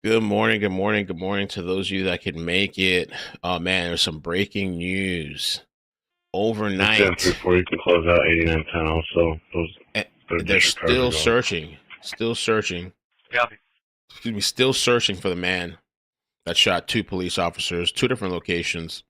Good morning, good morning, good morning to those of you that can make it. Oh man, there's some breaking news. Just Overnight, before you can close out 89 Town House, so eh, those they're district cars are still going. searching. Excuse me, still searching for the man that shot two police officers, two different locations.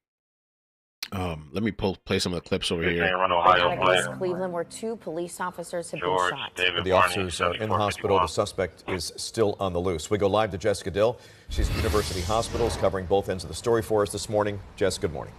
Let me play some of the clips over here. Run Ohio out of East Cleveland, where two police officers have been shot. David the officers are in hospital. The suspect is still on the loose. We go live to Jessica Dill. She's at University Hospitals covering both ends of the story for us this morning. Jess, good morning.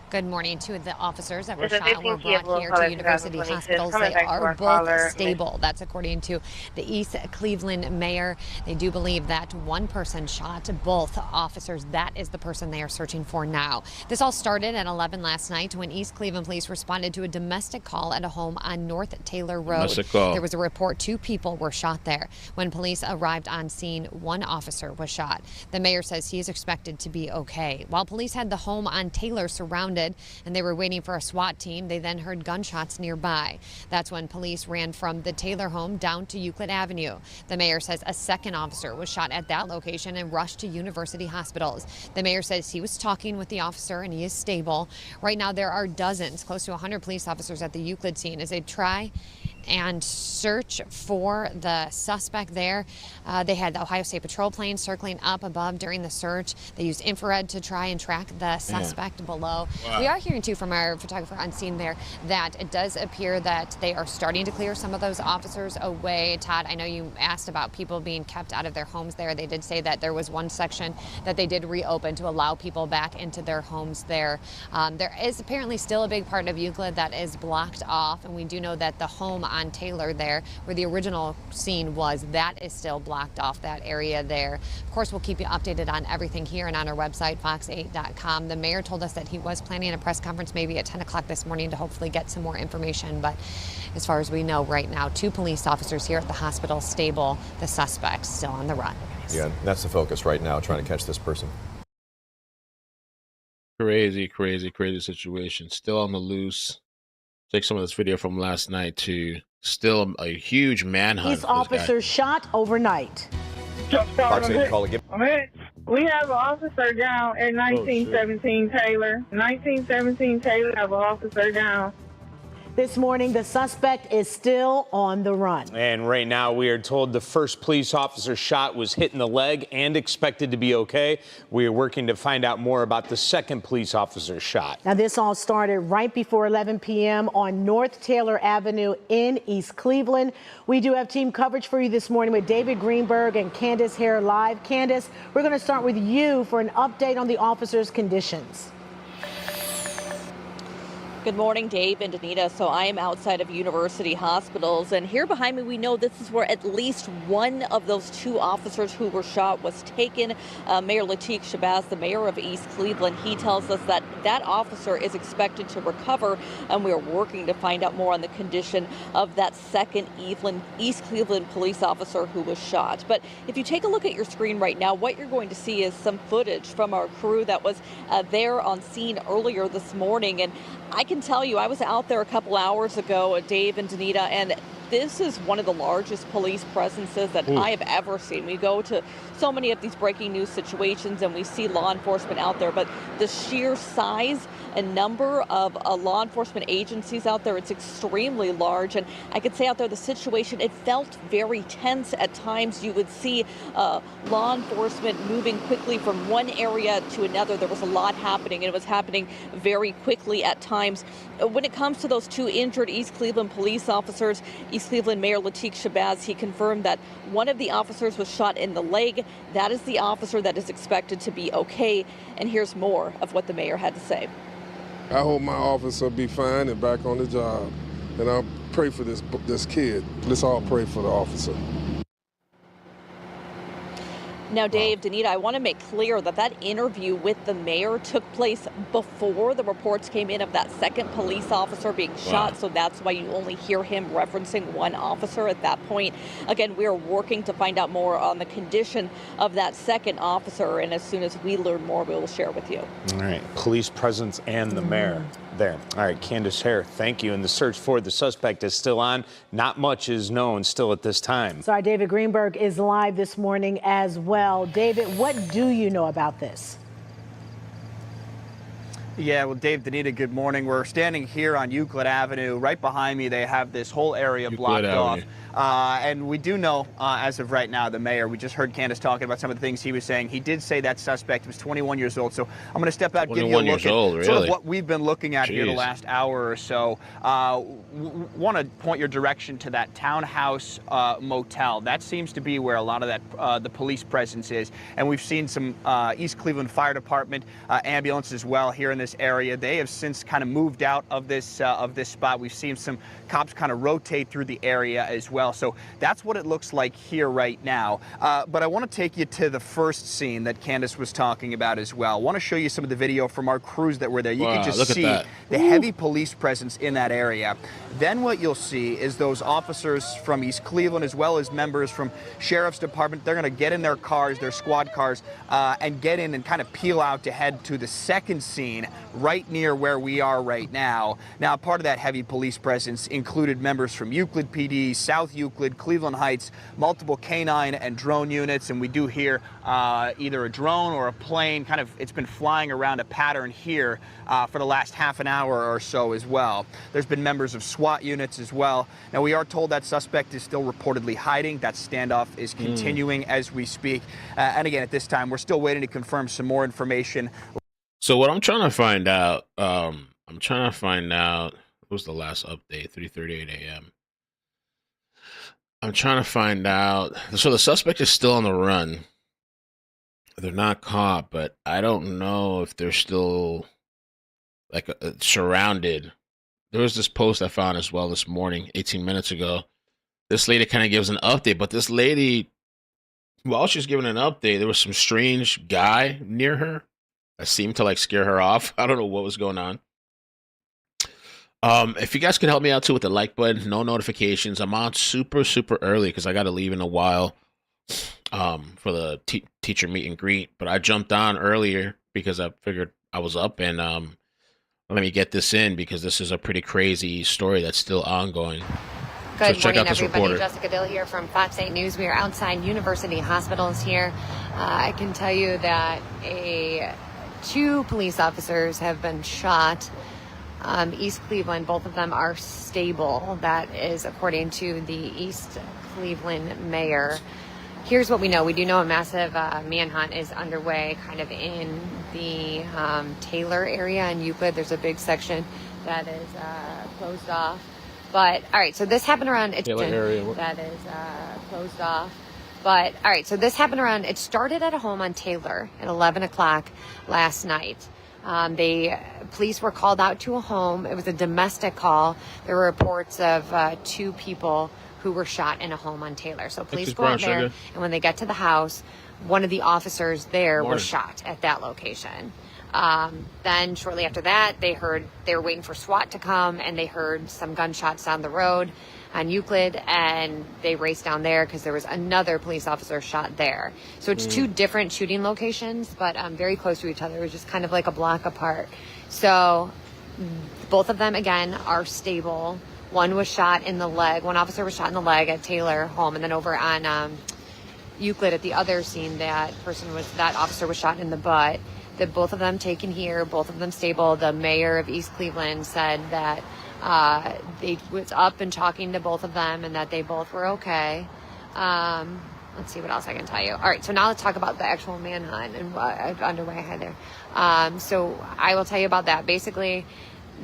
Good morning. Two of the officers that were shot were brought here to University Hospitals. They are both stable. That's according to the East Cleveland mayor. They do believe that one person shot both officers. That is the person they are searching for now. This all started at 11 last night when East Cleveland police responded to a domestic call at a home on North Taylor Road. There was a report two people were shot there. When police arrived on scene, one officer was shot. The mayor says he is expected to be okay. While police had the home on Taylor surrounded and they were waiting for a SWAT team, they then heard gunshots nearby. That's when police ran from the Taylor home down to Euclid Avenue. The mayor says a second officer was shot at that location and rushed to University Hospitals. The mayor says he was talking with the officer and he is stable. Right now there are dozens, close to 100 police officers at the Euclid scene as they try and search for the suspect there. They had the Ohio State Patrol plane circling up above during the search. They used infrared to try and track the suspect below. Wow. We are hearing too from our photographer on scene there that it does appear that they are starting to clear some of those officers away. Todd, I know you asked about people being kept out of their homes there. They did say that there was one section that they did reopen to allow people back into their homes there. There is apparently still a big part of Euclid that is blocked off, and we do know that the home on Taylor there, where the original scene was, that is still blocked off, that area there. Of course, we'll keep you updated on everything here and on our website, fox8.com. The mayor told us that he was planning a press conference maybe at 10 o'clock this morning to hopefully get some more information. But as far as we know right now, two police officers here at the hospital stable, the suspect still on the run. Yeah, that's the focus right now, trying to catch this person. Crazy situation. Still on the loose. Take some of this video from last night to still a huge manhunt. These officers shot overnight. Fox 8 call again. We have an officer down at 1917 Taylor. 1917 Taylor have an officer down. This morning, the suspect is still on the run. And right now, we are told the first police officer shot was hit in the leg and expected to be okay. We are working to find out more about the second police officer shot. Now, this all started right before 11 p.m. on North Taylor Avenue in East Cleveland. We do have team coverage for you this morning with David Greenberg and Candace Hare live. Candace, we're going to start with you for an update on the officer's conditions. Good morning, Dave and Danita. So I am outside of University Hospitals, and here behind me, we know this is where at least one of those two officers who were shot was taken. Mayor Lateef Shabazz, the mayor of East Cleveland, he tells us that that officer is expected to recover, and we are working to find out more on the condition of that second East Cleveland police officer who was shot. But if you take a look at your screen right now, what you're going to see is some footage from our crew that was there on scene earlier this morning. And I can tell you, I was out there a couple hours ago, Dave and Danita, and this is one of the largest police presences that I have ever seen. We go to so many of these breaking news situations and we see law enforcement out there, but the sheer size and number of law enforcement agencies out there, it's extremely large. And I could say out there, the situation, it felt very tense at times. You would see law enforcement moving quickly from one area to another. There was a lot happening, and it was happening very quickly at times. When it comes to those two injured East Cleveland police officers, East Cleveland Mayor Lateef Shabazz, he confirmed that one of the officers was shot in the leg. That is the officer that is expected to be okay. And here's more of what the mayor had to say. I hope my officer be fine and back on the job. And I'll pray for this kid. Let's all pray for the officer. Now, Dave, Danita, I want to make clear that that interview with the mayor took place before the reports came in of that second police officer being shot. So that's why you only hear him referencing one officer at that point. Again, we are working to find out more on the condition of that second officer. And as soon as we learn more, we will share with you. All right. Police presence and the mayor. there. All right, Candace Hare, thank you. And the search for the suspect is still on. Not much is known still at this time. Sorry, David Greenberg is live this morning as well. David, what do you know about this? Yeah, well, Dave, Danita, good morning. We're standing here on Euclid Avenue. Right behind me, they have this whole area blocked off. And we do know, as of right now, the mayor, we just heard Candace talking about some of the things he was saying. He did say that suspect was 21 years old. So I'm going to step out, give you a look at sort of what we've been looking at here the last hour or so. Want to point your direction to that Town House Motel. That seems to be where a lot of that the police presence is. And we've seen some East Cleveland Fire Department ambulances as well here in this area. They have since kind of moved out of this spot. We've seen some cops kind of rotate through the area as well. So that's what it looks like here right now. But I want to take you to the first scene that Candace was talking about as well. I want to show you some of the video from our crews that were there. You can just see the heavy police presence in that area. Then what you'll see is those officers from East Cleveland as well as members from Sheriff's Department. They're going to get in their cars, their squad cars, and get in and kind of peel out to head to the second scene right near where we are right now. Now, part of that heavy police presence included members from Euclid PD, South Euclid, Cleveland Heights, multiple canine and drone units, and we do hear either a drone or a plane kind of, it's been flying around a pattern here for the last half an hour or so as well. There's been members of SWAT units as well. Now, we are told that suspect is still reportedly hiding. That standoff is continuing as we speak. And again, at this time, we're still waiting to confirm some more information. So what I'm trying to find out, what was the last update? 3:38 a.m. I'm trying to find out. So the suspect is still on the run. They're not caught, but I don't know if they're still like surrounded. There was this post I found as well this morning, 18 minutes ago. This lady kind of gives an update, but this lady, while she's giving an update, there was some strange guy near her that seemed to like scare her off. I don't know what was going on. If you guys can help me out too with the like button, no notifications. I'm on super early because I got to leave in a while for the teacher meet and greet. But I jumped on earlier because I figured I was up, and let me get this in because this is a pretty crazy story that's still ongoing. Good morning, everybody. Jessica Dill here from Fox 8 News. We are outside University Hospitals here. I can tell you that two police officers have been shot. East Cleveland, both of them are stable. That is according to the East Cleveland mayor. Here's what we know. We do know a massive manhunt is underway kind of in the Taylor area in Euclid. There's a big section that is closed off. But, all right, so this happened around... Taylor area. That is closed off. But, all right, so this happened around... It started at a home on Taylor at 11 o'clock last night. Police were called out to a home. It was a domestic call. There were reports of two people who were shot in a home on Taylor. So police go out there, and when they get to the house, one of the officers there was shot at that location. Then shortly after that, they were waiting for SWAT to come, and they heard some gunshots down the road on Euclid, and they raced down there because there was another police officer shot there. So it's two different shooting locations, but very close to each other. It was just kind of like a block apart. So both of them, again, are stable. One was shot in the leg. One officer was shot in the leg at Taylor home, and then over on Euclid at the other scene, that officer was shot in the butt. Both of them taken here, both of them stable. The mayor of East Cleveland said that they was up and talking to both of them and that they both were okay. Let's see what else I can tell you. All right, so now let's talk about the actual manhunt and underway ahead there. So I will tell you about that. Basically,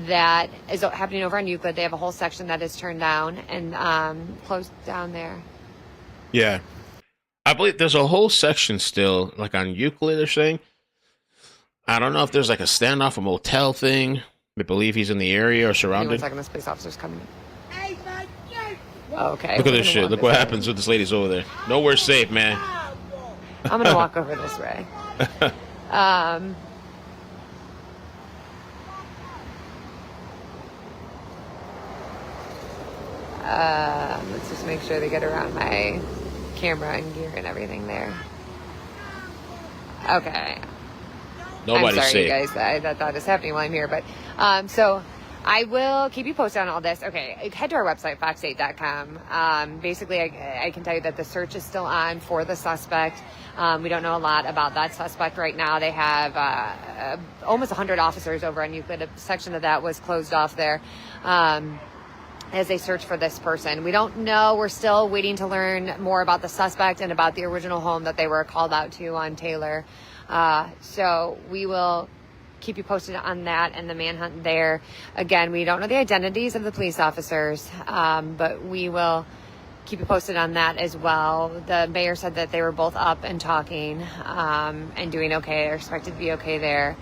that is happening over on Euclid. They have a whole section that is turned down and closed down there. Yeah. I believe there's a whole section still, like on Euclid, they're saying. I don't know if there's like a standoff, a motel thing. They believe he's in the area or surrounded. 1 second, this police officer's coming. Okay. Look at this shit. Look what happens with this lady's over there. Nowhere safe, man. I'm going to walk over this way. Let's just make sure they get around my camera and gear and everything there. Okay. Nobody's I'm sorry, safe. you guys, that thought is happening while I'm here. But so I will keep you posted on all this. Okay, head to our website, fox8.com. Basically, I can tell you that the search is still on for the suspect. We don't know a lot about that suspect right now. They have almost 100 officers over on Euclid. A section of that was closed off there as they search for this person. We don't know. We're still waiting to learn more about the suspect and about the original home that they were called out to on Taylor. So we will keep you posted on that and the manhunt there. Again, we don't know the identities of the police officers, but we will keep you posted on that as well. The mayor said that they were both up and talking and doing okay. They're expected to be okay there.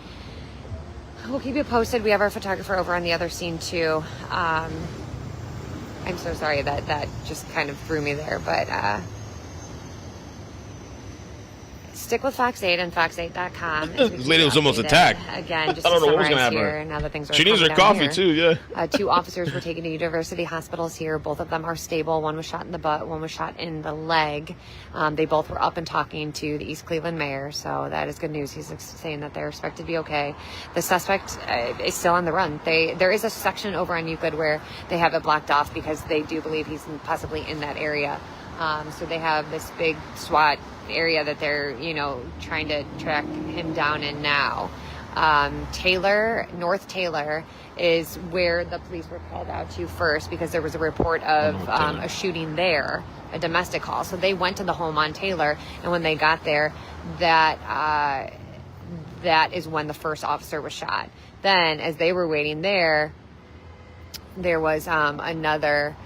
We'll keep you posted. We have our photographer over on the other scene too. I'm so sorry that just kind of threw me there, but stick with Fox 8 and fox8.com. This lady was almost attacked. Again, just I don't to know what was summarize gonna happen. here, now that things are She needs her calming down coffee here. too, yeah. 2 officers were taken to university hospitals here. Both of them are stable. One was shot in the butt, one was shot in the leg. They both were up and talking to the East Cleveland mayor, so that is good news. He's saying that they're expected to be okay. The suspect is still on the run. There is a section over on Euclid where they have it blocked off because they do believe he's possibly in that area. So they have this big SWAT area that they're, trying to track him down in now. North Taylor is where the police were called out to first because there was a report of a shooting there, a domestic call. So they went to the home on Taylor, and when they got there, that is when the first officer was shot. Then, as they were waiting there was another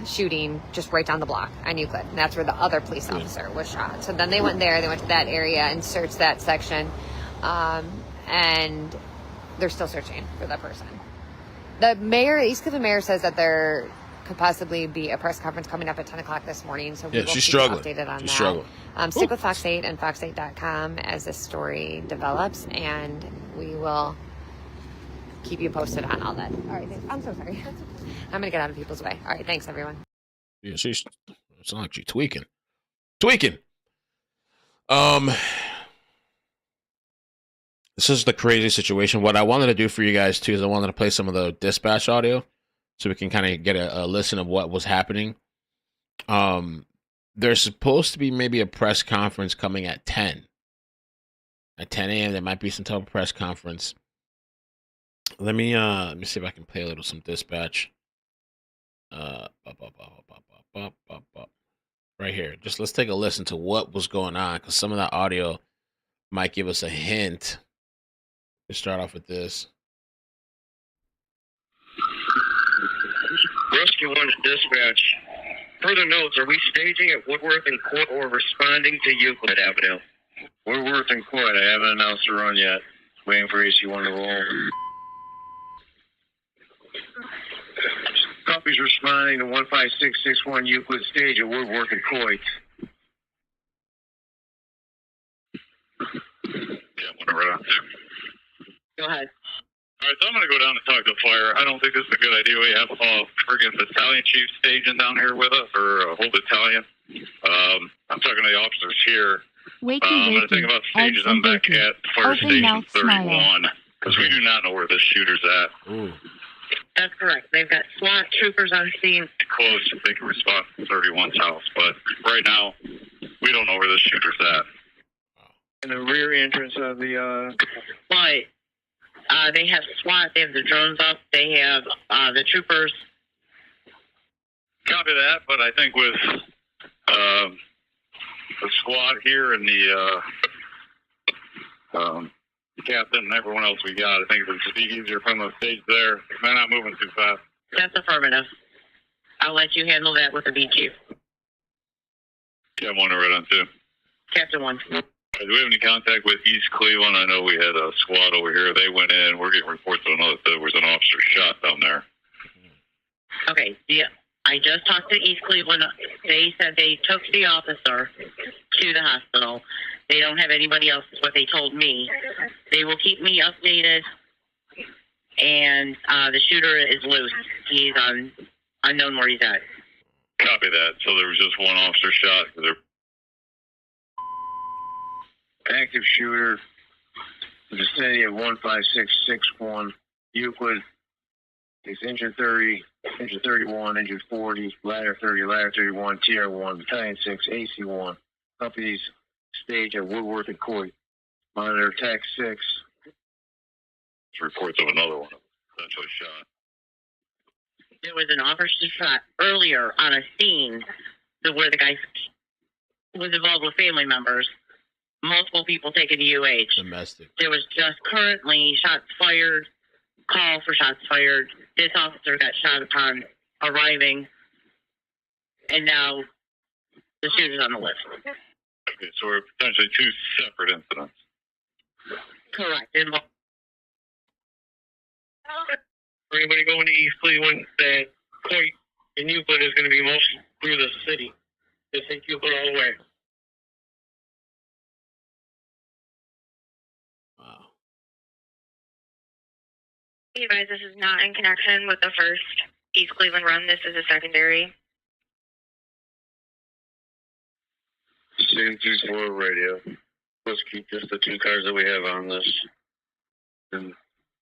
shooting just right down the block on Euclid. And that's where the other police officer was shot. So then they went there, they went to that area and searched that section. And they're still searching for that person. The mayor, East Cleveland mayor, says that there could possibly be a press conference coming up at 10 o'clock this morning. So we will she's keep you struggling. updated on She's that. struggling. Stick with Fox 8 and fox8.com as this story develops, and we will keep you posted on all that. All right, thanks. I'm so sorry. I'm going to get out of people's way. All right, thanks, everyone. Yeah, it's not like she's tweaking. This is the crazy situation. What I wanted to do for you guys too is I wanted to play some of the dispatch audio so we can kind of get a listen of what was happening. There's supposed to be maybe a press conference coming at 10. At 10 a.m. there might be some type of press conference. Let me see if I can play a little some dispatch. Right here. Just let's take a listen to what was going on, because some of that audio might give us a hint. Let's start off with this. Rescue 1 dispatch. Further notes, are we staging at Woodworth and Court or responding to Euclid Avenue? Woodworth and Court. I haven't announced the run yet. Waiting for AC1 to roll. Copies responding to 15661 Euclid Stage at Woodworth and Court. Yeah, whatever. Go ahead. All right, so I'm going to go down and talk to fire. I don't think this is a good idea. We have a friggin' battalion chief staging down here with us, or a whole battalion. I'm talking to the officers here. I'm going to think about staging them back at Fire Station 31, because we do not know where this shooter's at. Ooh. That's correct. They've got SWAT troopers on scene. Close, they can respond to 31's house, but right now, we don't know where this shooter's at. In the rear entrance of the, they have SWAT, they have the drones up, they have, the troopers. Copy that, but I think with, the squad here and the, captain and everyone else we got, I think it would just be easier from the stage there. They're not moving too fast. That's affirmative. I'll let you handle that with the B chief. Captain 1 right on 2. Captain 1. Do we have any contact with East Cleveland? I know we had a squad over here. They went in. We're getting reports on that there was an officer shot down there. Okay, yeah. I just talked to East Cleveland. They said they took the officer to the hospital. They don't have anybody else, is what they told me. They will keep me updated. And the shooter is loose. He's unknown where he's at. Copy that. So there was just one officer shot. Active shooter. vicinity of 15661 Euclid. He's injured 30, injured 31, injured 40, ladder 30, ladder 31, TR1, battalion 6, AC1. Companies stage at Woodworth and Coy. Monitor TAC 6. Reports of another one potentially shot. There was an officer shot earlier on a scene where the guy was involved with family members. Multiple people taken to UH. Domestic. There was just currently shots fired, call for shots fired. This officer got shot upon arriving, and now the shooter's on the list. Okay, so we're potentially two separate incidents. Correct. For anybody going to East Cleveland, that Coit in Euclid is going to be mostly through the city. Just take Euclid all the way. Wow. Hey guys, this is not in connection with the first East Cleveland run. This is a secondary. Same 2-4 radio. Let's keep just the two cars that we have on this. And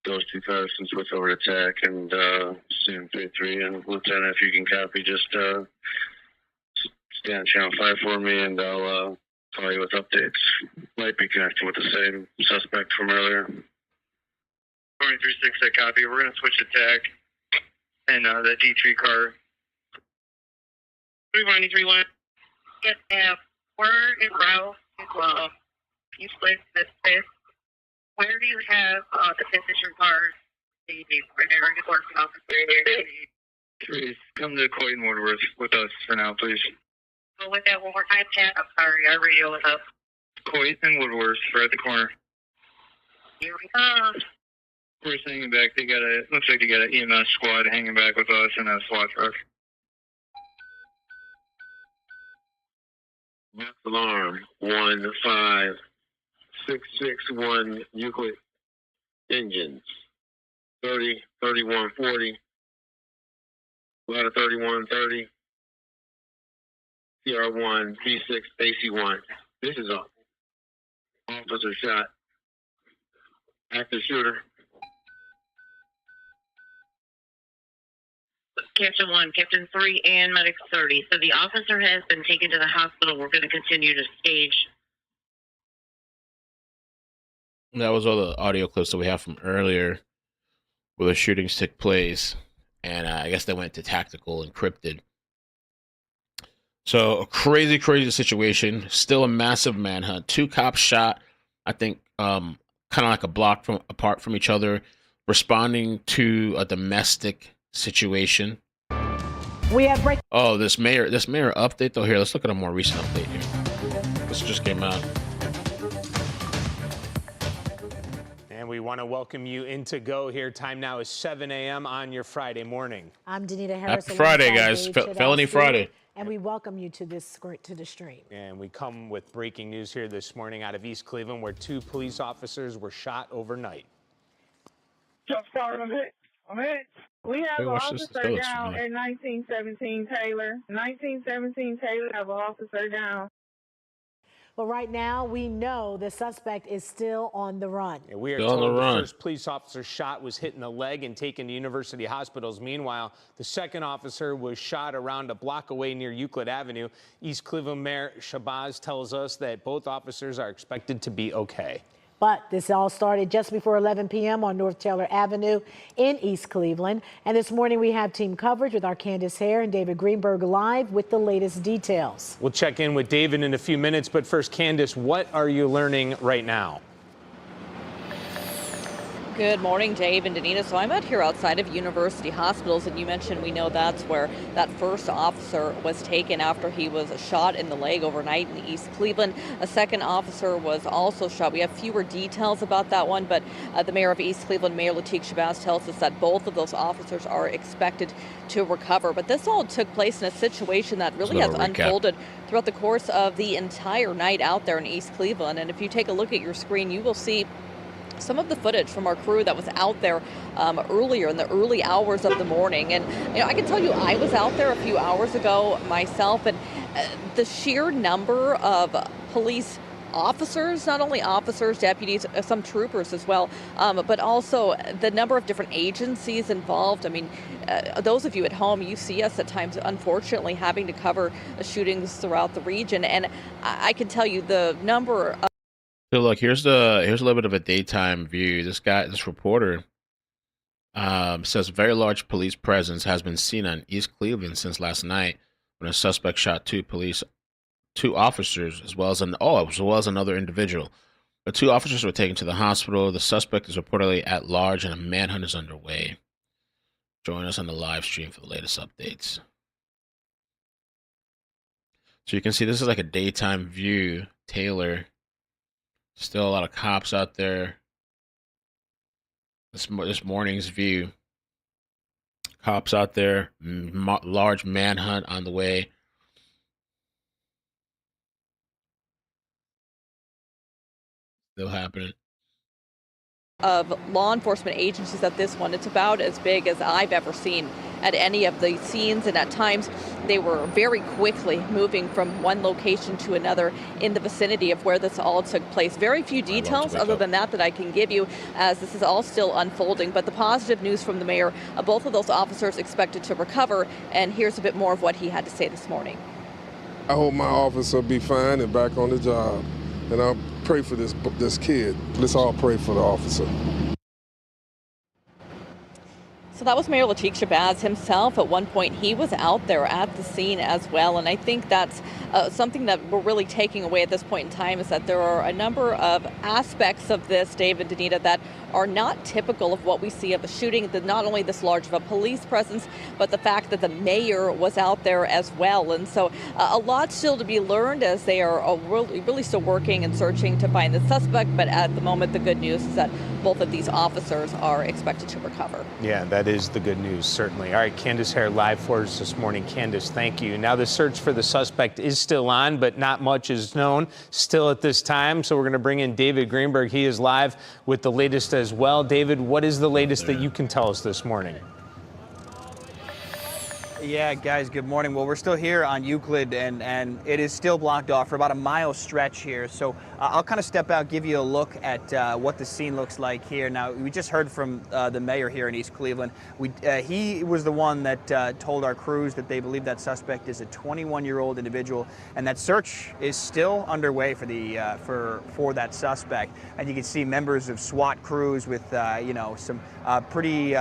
those two cars can switch over to TAC and Sim 3 and Lieutenant, if you can copy, just stay on channel 5 for me and I'll call you with updates. Might be connected with the same suspect from earlier. 23-6, I copy. We're going to switch to TAC and the D3 car. 393-1. Yes, ma'am. We're in route to East Cleveland this space. Where do you have the passenger cars? The primary enforcement officer here. Please come to Coit and Woodworth with us for now, please. Go with that one more time, Pat. I'm sorry, our radio was up. Coit and Woodworth, right at the corner. Here we come. We're hanging back. Looks like they got an EMS squad hanging back with us and a SWAT truck. Max alarm 15661 Euclid engines 30 3140 ladder 3130 CR1 P6 AC1. This is a officer shot. Active shooter. Captain 1, Captain 3, and Medic 30. So the officer has been taken to the hospital. We're going to continue to stage. That was all the audio clips that we have from earlier where the shootings took place. And I guess they went to tactical encrypted. So a crazy, crazy situation. Still a massive manhunt. 2 cops shot, I think, kind of like a block apart from each other, responding to a domestic situation. We have break. Oh, this mayor update though. Here, let's look at a more recent update here. This just came out. And we want to welcome you into Go here. Time now is 7 a.m. on your Friday morning. I'm Danita Harris. Happy Friday, guys. Felony Friday. And we welcome you to the stream. And we come with breaking news here this morning out of East Cleveland, where 2 police officers were shot overnight. Just start on it. We have an officer down at 1917 Taylor. 1917 Taylor have an officer down. Well, right now, we know the suspect is still on the run. Yeah, we are told the first police officer shot was hit in the leg and taken to University Hospitals. Meanwhile, the second officer was shot around a block away near Euclid Avenue. East Cleveland Mayor Shabazz tells us that both officers are expected to be okay. But this all started just before 11 p.m. on North Taylor Avenue in East Cleveland. And this morning we have team coverage with our Candace Hare and David Greenberg live with the latest details. We'll check in with David in a few minutes. But first, Candace, what are you learning right now? Good morning, Dave and Danita. So I'm out here outside of University Hospitals, and you mentioned we know that's where that first officer was taken after he was shot in the leg overnight in East Cleveland. A second officer was also shot. We have fewer details about that one, but the mayor of East Cleveland, Mayor Shabazz, tells us that both of those officers are expected to recover. But this all took place in a situation that really has unfolded throughout the course of the entire night out there in East Cleveland. And if you take a look at your screen, you will see some of the footage from our crew that was out there earlier in the early hours of the morning. And I can tell you, I was out there a few hours ago myself, and the sheer number of police officers, not only officers, deputies, some troopers as well, but also the number of different agencies involved. I mean, those of you at home, you see us at times, unfortunately, having to cover shootings throughout the region. And I can tell you the number of... So look, here's a little bit of a daytime view. This reporter says a very large police presence has been seen on East Cleveland since last night when a suspect shot two officers as well as another individual. The 2 officers were taken to the hospital. The suspect is reportedly at large and a manhunt is underway. Join us on the live stream for the latest updates. So you can see this is like a daytime view. Taylor. Still a lot of cops out there. This morning's view. Cops out there. Large manhunt on the way. Still happening. Of law enforcement agencies at this one. It's about as big as I've ever seen at any of the scenes, and at times they were very quickly moving from one location to another in the vicinity of where this all took place. Very few details other than that I can give you, as this is all still unfolding. But the positive news from the mayor, both of those officers expected to recover, and here's a bit more of what he had to say this morning. I hope my officer will be fine and back on the job. And I'll pray for this kid. Let's all pray for the officer. So that was Mayor Lateef Shabazz himself. At one point, he was out there at the scene as well. And I think that's something that we're really taking away at this point in time, is that there are a number of aspects of this, Dave and Danita, that are not typical of what we see of a shooting. That not only this large of a police presence, but the fact that the mayor was out there as well. And so a lot still to be learned, as they are really still working and searching to find the suspect. But at the moment, the good news is that both of these officers are expected to recover. Yeah, that is the good news, certainly. All right, Candace Hare live for us this morning. Candace, thank you. Now, the search for the suspect is still on, but not much is known still at this time. So we're going to bring in David Greenberg. He is live with the latest as well. David, what is the latest that you can tell us this morning? Yeah, guys, good morning. Well, we're still here on Euclid, and it is still blocked off for about a mile stretch here. So I'll kind of step out, give you a look at what the scene looks like here. Now, we just heard from the mayor here in East Cleveland. He was the one that told our crews that they believe that suspect is a 21-year-old individual, and that search is still underway for the for that suspect. And you can see members of SWAT crews with some pretty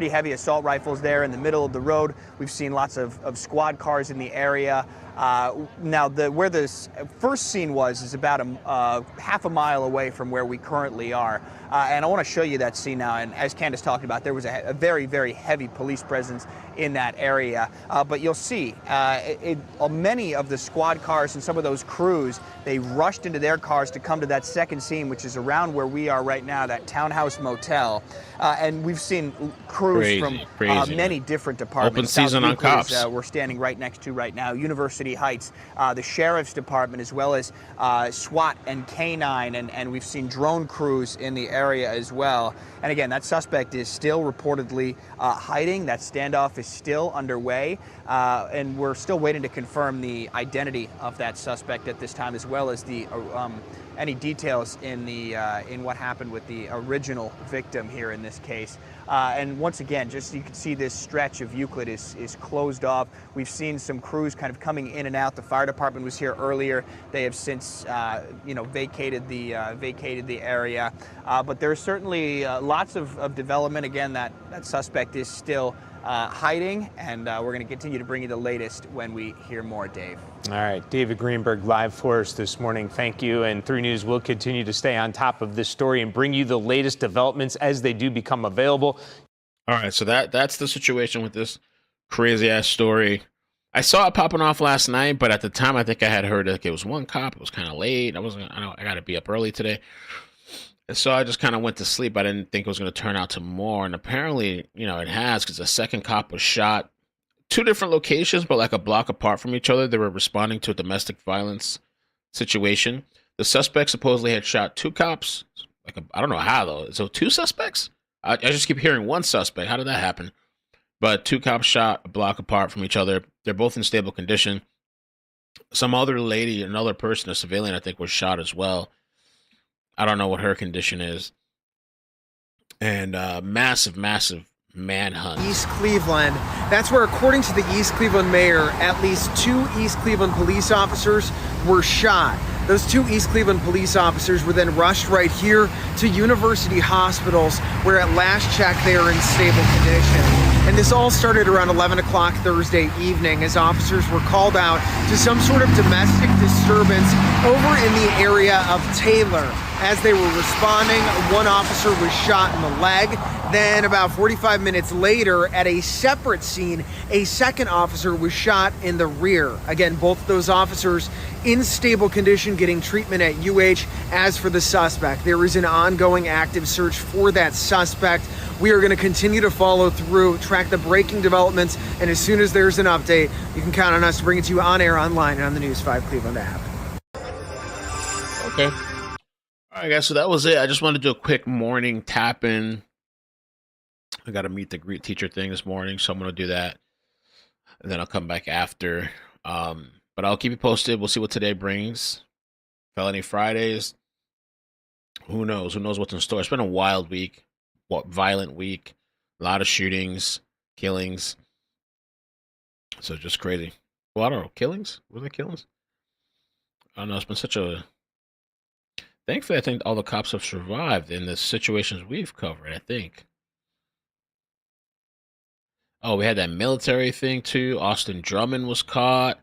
heavy assault rifles there in the middle of the road. We've seen lots of squad cars in the area. Now, where this first scene is about half a mile away from where we currently are. And I want to show you that scene now. And as Candace talked about, there was a very, very heavy police presence in that area. But you'll see many of the squad cars and some of those crews, they rushed into their cars to come to that second scene, which is around where we are right now, that Town House Motel. And we've seen crews from many different departments. Open season on cops. We're standing right next to right now. University Heights, the Sheriff's Department, as well as SWAT and K9, and we've seen drone crews in the area as well. And again, that suspect is still reportedly hiding. That standoff is still underway, and we're still waiting to confirm the identity of that suspect at this time, as well as the any details in what happened with the original victim here in this case. And once again, just you can see this stretch of Euclid is closed off. We've seen some crews kind of coming in and out. The fire department was here earlier. They have since vacated the area. But there's certainly lots of development. Again, that suspect is still hiding, and we're going to continue to bring you the latest when we hear more, Dave. All right, David Greenberg live for us this morning. Thank you. And 3 News will continue to stay on top of this story and bring you the latest developments as they do become available. All right, so that's the situation with this crazy ass story. I saw it popping off last night, but at the time I think I had heard like it was one cop. It was kind of late. I got to be up early today. So I just kind of went to sleep. I didn't think it was going to turn out to more. And apparently, it has, because the second cop was shot. 2 different locations, but like a block apart from each other. They were responding to a domestic violence situation. The suspect supposedly had shot 2 cops. I don't know how, though. So 2 suspects? I just keep hearing 1 suspect. How did that happen? But 2 cops shot a block apart from each other. They're both in stable condition. Some other lady, another person, a civilian, I think, was shot as well. I don't know what her condition is. And massive manhunt. East Cleveland. That's where, according to the East Cleveland mayor, at least 2 East Cleveland police officers were shot. Those 2 East Cleveland police officers were then rushed right here to University Hospitals, where at last check they are in stable condition. And this all started around 11 o'clock Thursday evening as officers were called out to some sort of domestic disturbance over in the area of Taylor. As they were responding, one officer was shot in the leg. Then about 45 minutes later, at a separate scene, a second officer was shot in the rear. Again, both of those officers in stable condition, getting treatment at UH. As for the suspect, there is an ongoing active search for that suspect. We are going to continue to follow through, track the breaking developments, and as soon as there's an update, you can count on us to bring it to you on air, online, and on the News 5 Cleveland app. Okay. All right, guys, so that was it. I just wanted to do a quick morning tap-in. I got to meet the greet teacher thing this morning, so I'm going to do that. And then I'll come back after. But I'll keep you posted. We'll see what today brings. Felony Fridays. Who knows? Who knows what's in store? It's been a wild week. Violent week. A lot of shootings, killings. So just crazy. Well, I don't know. Killings? Were they killings? I don't know. It's been such a... Thankfully, I think all the cops have survived in the situations we've covered, I think. Oh, we had that military thing, too. Austin Drummond was caught.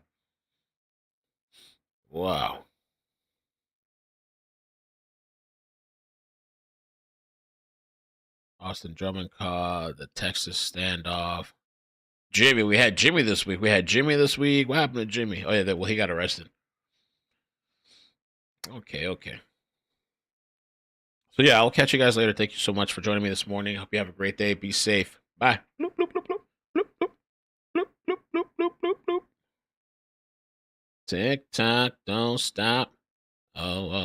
Wow. Austin Drummond caught. The Texas standoff. Jimmy. We had Jimmy this week. What happened to Jimmy? Oh, yeah. Well, he got arrested. Okay. So, yeah, I'll catch you guys later. Thank you so much for joining me this morning. Hope you have a great day. Be safe. Bye. Bloop, bloop, bloop, bloop. Bloop, bloop. Bloop, bloop, bloop, bloop, bloop, bloop. Tick tock, don't stop. Oh.